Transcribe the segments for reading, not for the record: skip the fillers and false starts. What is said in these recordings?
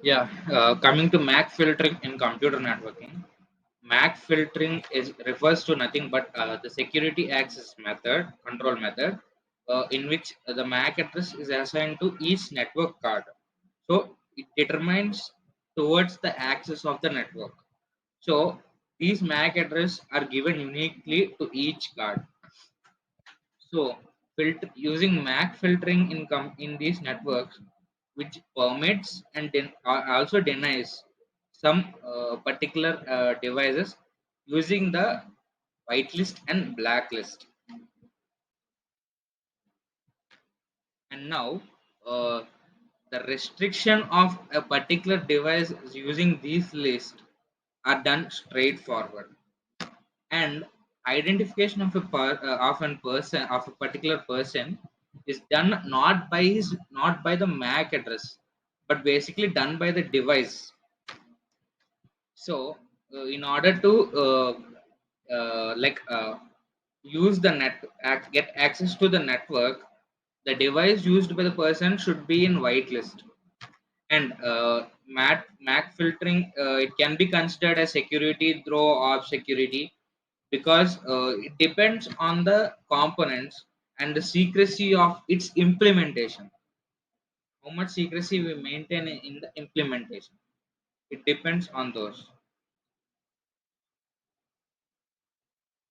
Yeah, coming to MAC filtering in computer networking, MAC filtering is refers to nothing but the security access method, control method, in which the MAC address is assigned to each network card. So it determines towards the access of the network. So these MAC address are given uniquely to each card. So, using MAC filtering in these networks, which permits and also denies some particular devices using the whitelist and blacklist. And now, uh, the restriction of a particular device using these lists are done straightforward. And identification of of a person of a particular person is done not by the MAC address, but basically done by the device. So in order to use the get access to the network, the device used by the person should be in whitelist. And MAC filtering, it can be considered as security through or security, because it depends on the components and the secrecy of its implementation. How much secrecy we maintain in the implementation, it depends on those.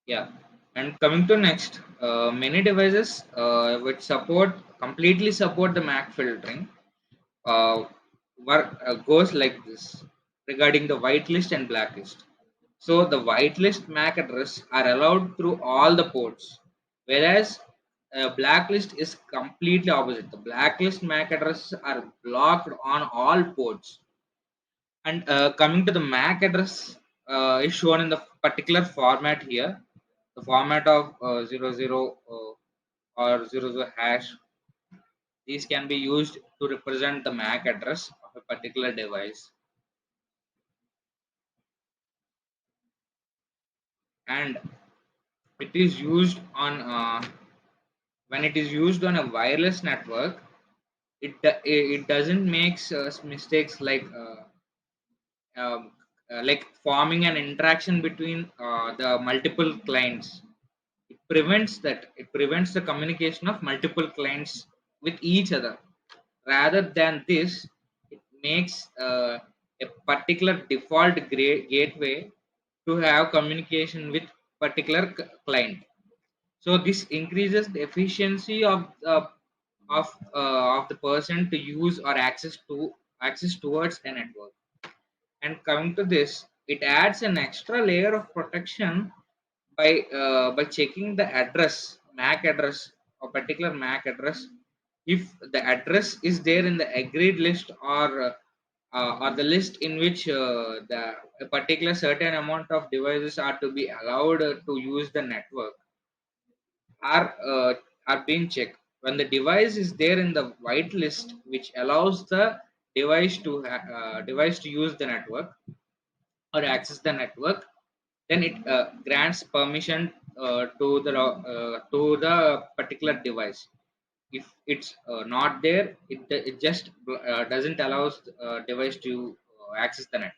Yeah. And coming to next, many devices which support completely support the MAC filtering uh, work goes like this regarding the whitelist and blacklist. So the whitelist MAC address are allowed through all the ports, whereas blacklist is completely opposite. The blacklist MAC addresses are blocked on all ports. And coming to the MAC address is shown in the particular format here. The format of 00 or 00 hash. These can be used to represent the MAC address of a particular device. And it is used on when it is used on a wireless network, it doesn't make mistakes like forming an interaction between the multiple clients. It prevents the communication of multiple clients with each other. Rather than this, it makes a particular default gateway to have communication with particular client. So this increases the efficiency of the person to use or access towards a network. And coming to this, it adds an extra layer of protection by checking the address, MAC address, or particular MAC address. If the address is there in the agreed list, or the list in which the a particular certain amount of devices are to be allowed to use the network, are uh, are being checked. When the device is there in the white list, which allows the device to use the network or access the network, then it grants permission to the particular device. If it's not there, it just doesn't allow device to access the network.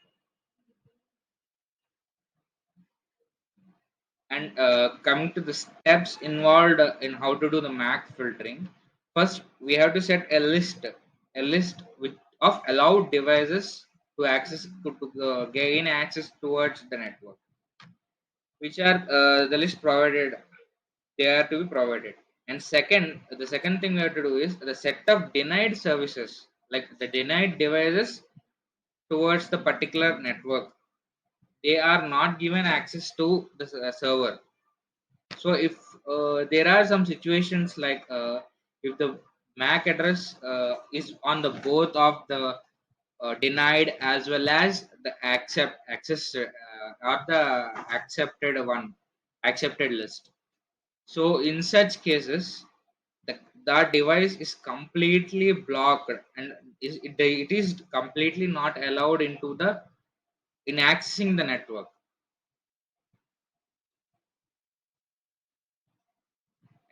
And coming to the steps involved in how to do the MAC filtering, first we have to set a list of allowed devices to gain access towards the network, which are the list provided. They are to be provided. And the second thing we have to do is the set of denied services, like the denied devices towards the particular network. They are not given access to the server. So if there are some situations like if the MAC address is on the both of the denied as well as the or the accepted list. So in such cases, that device is completely blocked, and it is completely not allowed into the in accessing the network.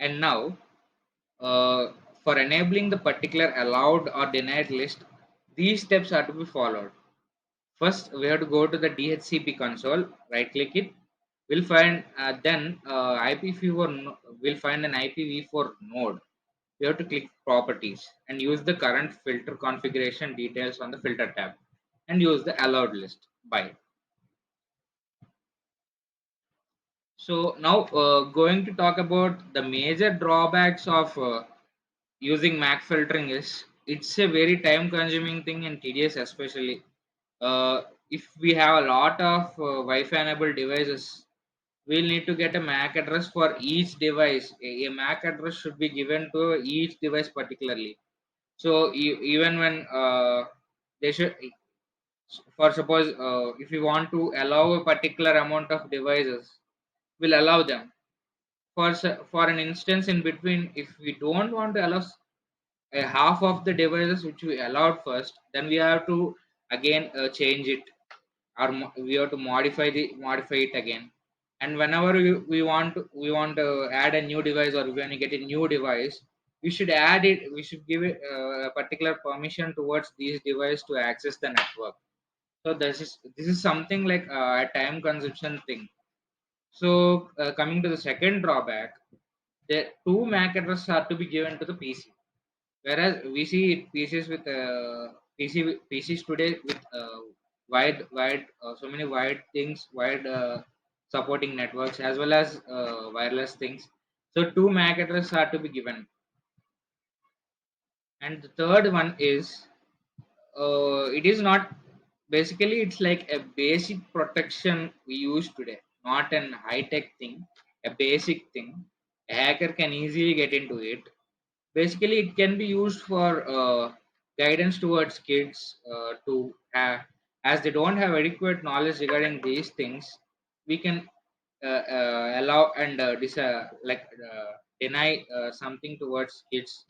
And now, uh, for enabling the particular allowed or denied list, these steps are to be followed. First, we have to go to the DHCP console, right click it. We'll find then IPv4 we'll find an IPv4 node. We have to click properties and use the current filter configuration details on the filter tab and use the allowed list by. So now going to talk about the major drawbacks of using MAC filtering is it's a very time consuming thing and tedious, especially if we have a lot of Wi-Fi enabled devices. We'll need to get a MAC address for each device. A MAC address should be given to each device particularly. So even when they should, for suppose if you want to allow a particular amount of devices, we'll allow them. For an instance in between, if we don't want to allow a half of the devices which we allowed first, then we have to again change it, or we have to modify it again. And whenever we want to add a new device, or when you get a new device, we should give it a particular permission towards these devices to access the network. So this is something like a time consumption thing. So coming to the second drawback, the two MAC addresses are to be given to the PC. Whereas we see PCs with PCs today with wide so many wide things, wide supporting networks as well as wireless things. So two MAC addresses are to be given. And the third one is it is not, basically it's like a basic protection we use today, not an high tech thing, a basic thing. A hacker can easily get into it. Basically it can be used for guidance towards kids to have, as they don't have adequate knowledge regarding these things. We can allow and deny something towards kids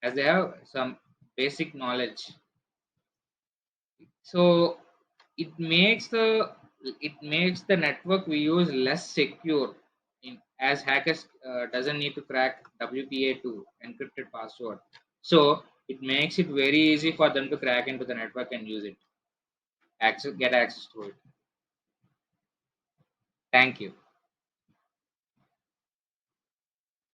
as they have some basic knowledge. So it makes the it makes the network we use less secure, as hackers doesn't need to crack WPA2 encrypted password. So it makes it very easy for them to crack into the network and use it, get access to it. Thank you.